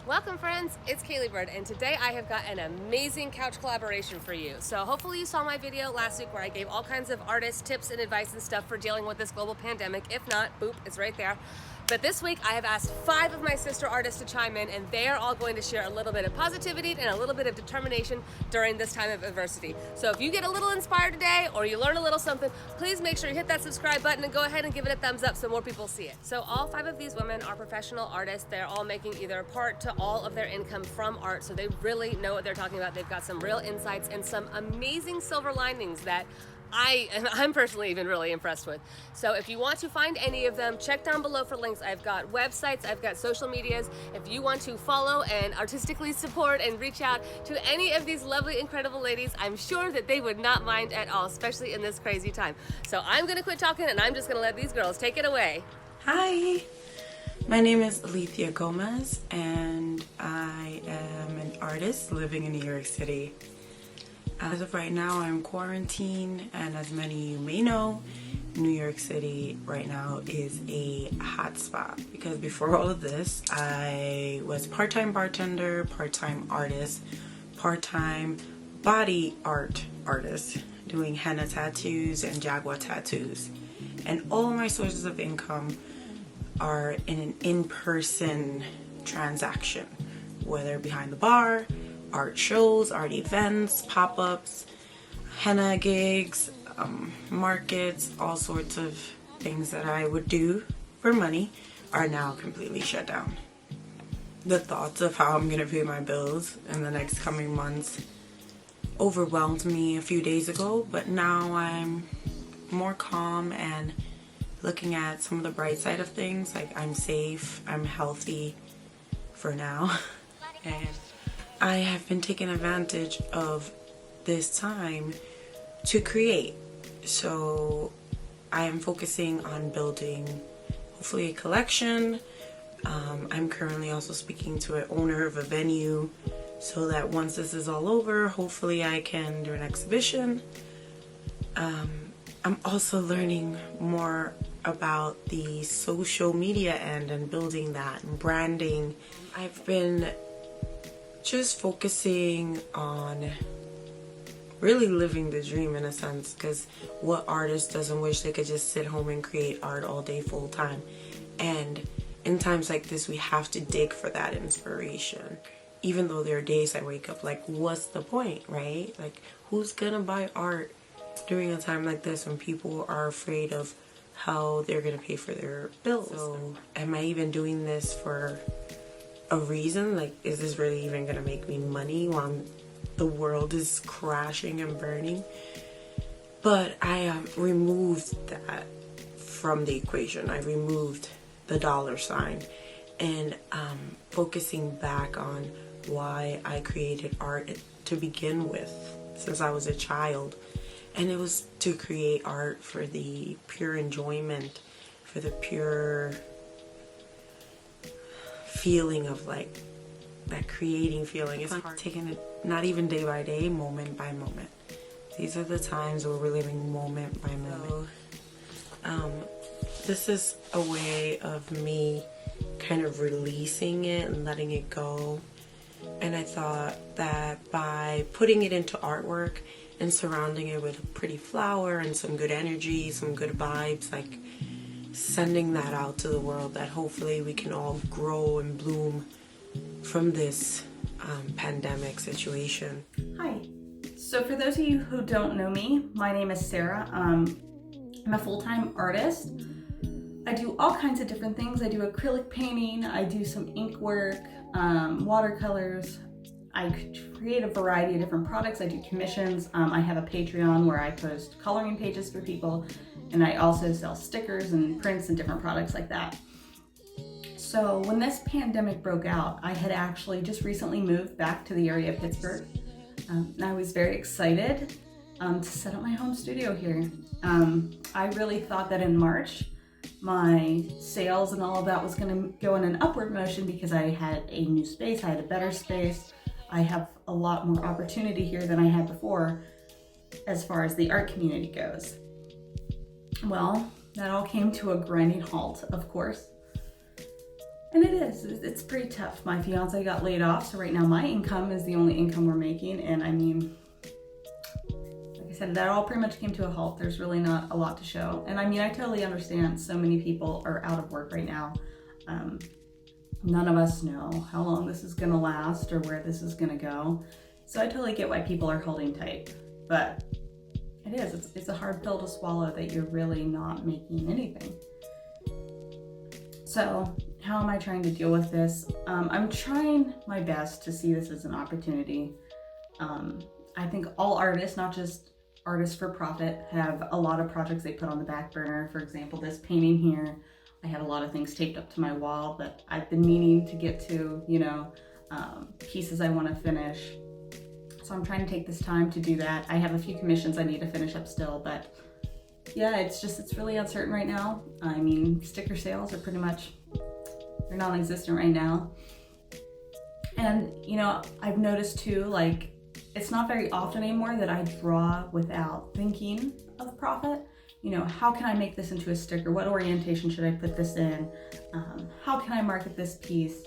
Welcome friends, it's Caleigh Bird, and today I have got an amazing couch collaboration for you. So hopefully you saw my video last week where I gave all kinds of artists tips and advice and stuff for dealing with this global pandemic. If not, boop, it's right there. But this week I have asked 5 of my sister artists to chime in, and they are all going to share a little bit of positivity and a little bit of determination during this time of adversity. So if you get a little inspired today or you learn a little something, please make sure you hit that subscribe button and go ahead and give it a thumbs up so more people see it. So all 5 of these women are professional artists. They're all making either part to all of their income from art, so they really know what they're talking about. They've got some real insights and some amazing silver linings that I'm personally even really impressed with. So if you want to find any of them, check down below for links. I've got websites, I've got social medias. If you want to follow and artistically support and reach out to any of these lovely, incredible ladies, I'm sure that they would not mind at all, especially in this crazy time. So I'm gonna quit talking and I'm just gonna let these girls take it away. Hi, my name is Alithia Gomez and I am an artist living in New York City. As of right now, I'm quarantined, and as many of you may know, New York City right now is a hot spot because before all of this, I was part-time bartender, part-time artist, part-time body art artist, doing henna tattoos and jaguar tattoos. And all my sources of income are in an in-person transaction, whether behind the bar, art shows, art events, pop-ups, henna gigs, markets, all sorts of things that I would do for money are now completely shut down. The thoughts of how I'm gonna pay my bills in the next coming months overwhelmed me a few days ago, but now I'm more calm and looking at some of the bright side of things, like I'm safe, I'm healthy for now, and I have been taking advantage of this time to create. So I am focusing on building hopefully a collection. I'm currently also speaking to an owner of a venue so that once this is all over, hopefully I can do an exhibition. I'm also learning more about the social media end and building that and branding. I've been just focusing on really living the dream in a sense, because what artist doesn't wish they could just sit home and create art all day full time? And in times like this, we have to dig for that inspiration. Even though there are days I wake up like, what's the point, right? Like, who's gonna buy art during a time like this when people are afraid of how they're gonna pay for their bills? So am I even doing this for a reason? Like, is this really even gonna make me money while the world is crashing and burning? But I removed that from the equation. I removed the dollar sign and focusing back on why I created art to begin with since I was a child. And it was to create art for the pure enjoyment, for the pure feeling of like that creating feeling. It's hard taking it not even day by day, moment by moment. These are the times where we're living moment by moment. This is a way of me kind of releasing it and letting it go. And I thought that by putting it into artwork and surrounding it with a pretty flower and some good energy, some good vibes, like sending that out to the world, that hopefully we can all grow and bloom from this pandemic situation. Hi. So for those of you who don't know me, my name is Sarah. I'm a full-time artist. I do all kinds of different things. I do acrylic painting, I do some ink work, watercolors. I create a variety of different products. I do commissions. I have a Patreon where I post coloring pages for people, and I also sell stickers and prints and different products like that. So when this pandemic broke out, I had actually just recently moved back to the area of Pittsburgh. And I was very excited to set up my home studio here. I really thought that in March, my sales and all of that was gonna go in an upward motion because I had a new space, I had a better space. I have a lot more opportunity here than I had before as far as the art community goes. Well, that all came to a grinding halt, of course. And it is, it's pretty tough. My fiance got laid off, so right now my income is the only income we're making. And I mean, like I said, that all pretty much came to a halt. There's really not a lot to show. And I mean, I totally understand so many people are out of work right now. None of us know how long this is gonna last or where this is gonna go. So I totally get why people are holding tight, but it is, it's a hard pill to swallow that you're really not making anything. So how am I trying to deal with this? I'm trying my best to see this as an opportunity. I think all artists, not just artists for profit, have a lot of projects they put on the back burner. For example, this painting here, I had a lot of things taped up to my wall that I've been meaning to get to, you know, pieces I want to finish. So I'm trying to take this time to do that. I have a few commissions I need to finish up still, but yeah, it's really uncertain right now. I mean, sticker sales are pretty much, they're non-existent right now. And, you know, I've noticed too, like, it's not very often anymore that I draw without thinking of profit. You know, how can I make this into a sticker? What orientation should I put this in? How can I market this piece?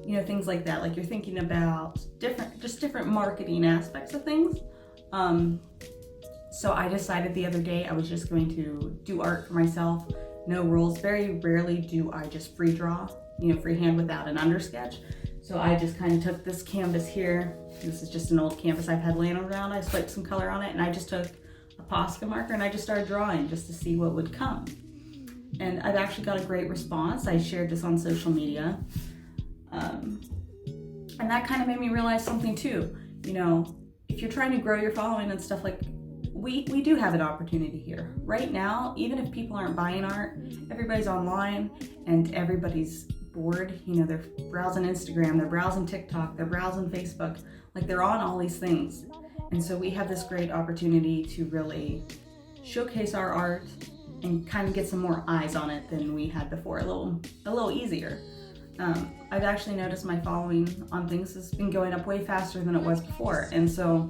You know, things like that. Like, you're thinking about different marketing aspects of things. So I decided the other day I was just going to do art for myself. No rules. Very rarely do I just free draw, you know, freehand without an undersketch. So I just kind of took this canvas here. This is just an old canvas I've had laying around. I swiped some color on it and I just took a Posca marker and I just started drawing just to see what would come. And I've actually got a great response. I shared this on social media. And that kind of made me realize something too. You know, if you're trying to grow your following and stuff, like, we do have an opportunity here. Right now, even if people aren't buying art, everybody's online and everybody's bored. You know, they're browsing Instagram, they're browsing TikTok, they're browsing Facebook. Like, they're on all these things. And so we have this great opportunity to really showcase our art and kind of get some more eyes on it than we had before, a little easier. I've actually noticed my following on things has been going up way faster than it was before. And so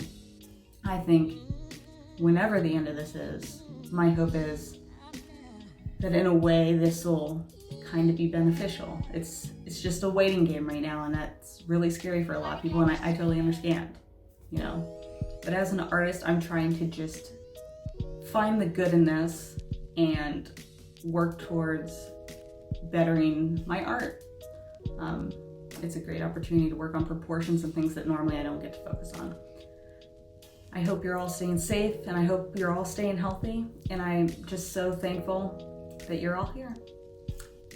I think whenever the end of this is, my hope is that in a way this will kind of be beneficial. It's just a waiting game right now, and that's really scary for a lot of people, and I totally understand, you know. But as an artist, I'm trying to just find the good in this and work towards bettering my art. It's a great opportunity to work on proportions and things that normally I don't get to focus on. I hope you're all staying safe, and I hope you're all staying healthy, and I'm just so thankful that you're all here.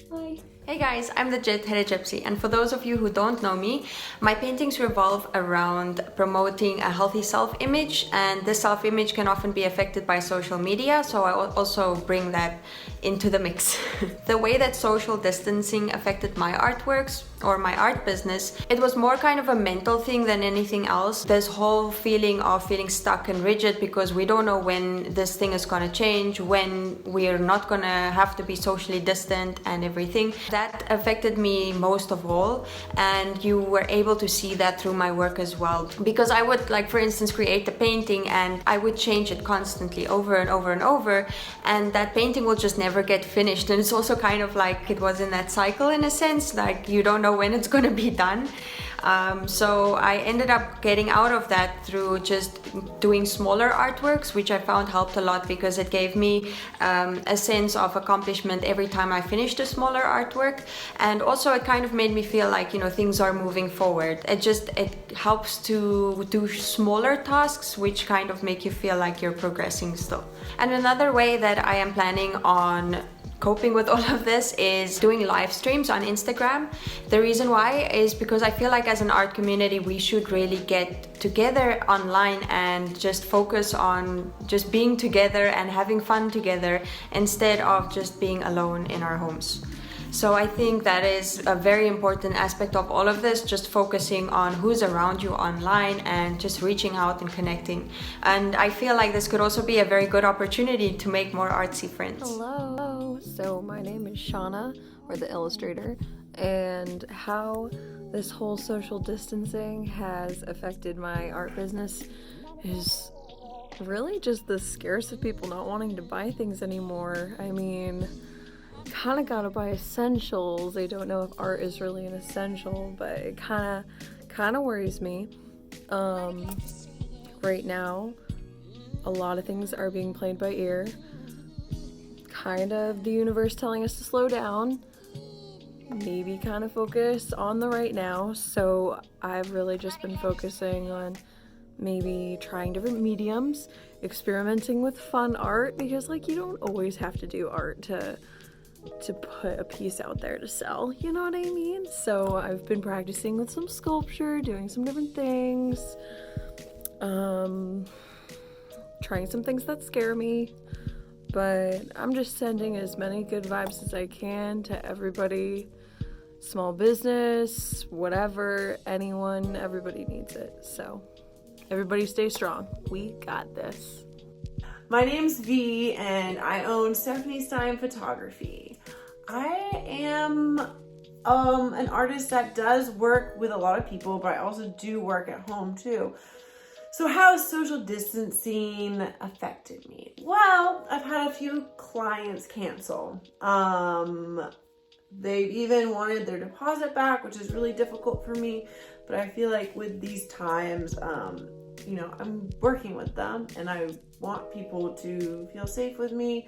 Bye. Hey guys, I'm the Jetta Gypsy, and for those of you who don't know me, my paintings revolve around promoting a healthy self-image, and this self-image can often be affected by social media, so I also bring that into the mix. The way that social distancing affected my artworks or my art business, it was more kind of a mental thing than anything else. This whole feeling of feeling stuck and rigid because we don't know when this thing is gonna change, when we are not gonna have to be socially distant and everything. That affected me most of all, and you were able to see that through my work as well. Because I would, like, for instance, create a painting and I would change it constantly over and over and over, and that painting will just never get finished. And it's also kind of like it was in that cycle in a sense, like you don't know when it's gonna be done. So I ended up getting out of that through just doing smaller artworks, which I found helped a lot because it gave me a sense of accomplishment every time I finished a smaller artwork. And also it kind of made me feel like, you know, things are moving forward. It helps to do smaller tasks, which kind of make you feel like you're progressing still. And another way that I am planning on coping with all of this is doing live streams on Instagram. The reason why is because I feel like as an art community we should really get together online and just focus on just being together and having fun together instead of just being alone in our homes. So I think that is a very important aspect of all of this, just focusing on who's around you online and just reaching out and connecting. And I feel like this could also be a very good opportunity to make more artsy friends. Hello, so my name is Shauna, or the illustrator, and how this whole social distancing has affected my art business is really just the scarce of people not wanting to buy things anymore. I mean, kind of gotta buy essentials. I don't know if art is really an essential, but it kind of worries me. Right now, a lot of things are being played by ear. Kind of the universe telling us to slow down, maybe kind of focus on the right now. So I've really just been focusing on maybe trying different mediums, experimenting with fun art, because like you don't always have to do art to put a piece out there to sell, you know what I mean? So I've been practicing with some sculpture, doing some different things, trying some things that scare me, but I'm just sending as many good vibes as I can to everybody, small business, whatever, anyone, everybody needs it. So everybody stay strong. We got this. My name's Vee, and I own Vee Stein Photography. I am an artist that does work with a lot of people, but I also do work at home too. So how has social distancing affected me? Well, I've had a few clients cancel. They've even wanted their deposit back, which is really difficult for me, but I feel like with these times, you know, I'm working with them and I want people to feel safe with me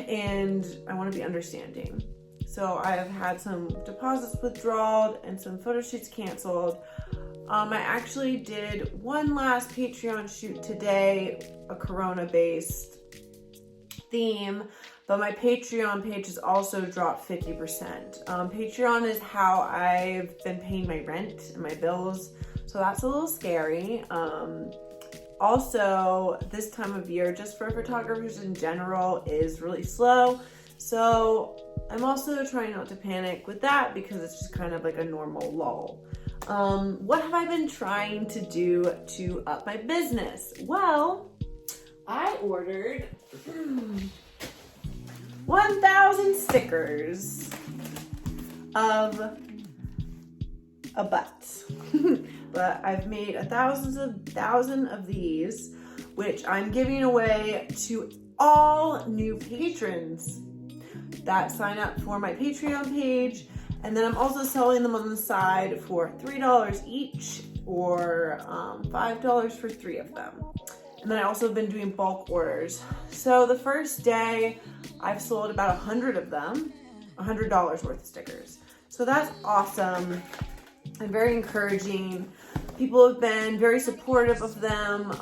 and I want to be understanding. So I've had some deposits withdrawn and some photo shoots canceled. I actually did one last Patreon shoot today, a Corona-based theme, but my Patreon page has also dropped 50%. Patreon is how I've been paying my rent and my bills, so that's a little scary. Also, this time of year, just for photographers in general, is really slow. So I'm also trying not to panic with that because it's just kind of like a normal lull. What have I been trying to do to up my business? Well, I ordered 1,000 stickers of a butt. But I've made 1,000 of these, which I'm giving away to all new patrons that sign up for my Patreon page. And then I'm also selling them on the side for $3 each, or $5 for 3 of them. And then I also have been doing bulk orders. So the first day I've sold about 100 of them, $100 worth of stickers. So that's awesome and very encouraging. People have been very supportive of them.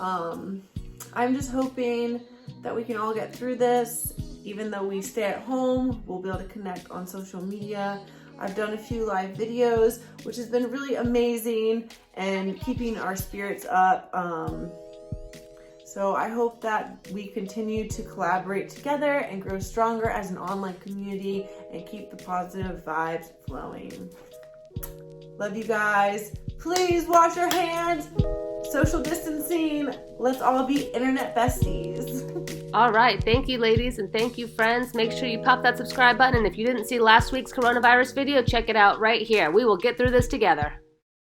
I'm just hoping that we can all get through this. Even though we stay at home, we'll be able to connect on social media. I've done a few live videos, which has been really amazing and keeping our spirits up. So I hope that we continue to collaborate together and grow stronger as an online community and keep the positive vibes flowing. Love you guys. Please wash your hands. Social distancing. Let's all be internet besties. All right. Thank you, ladies, and thank you, friends. Make sure you pop that subscribe button. And if you didn't see last week's coronavirus video, check it out right here. We will get through this together.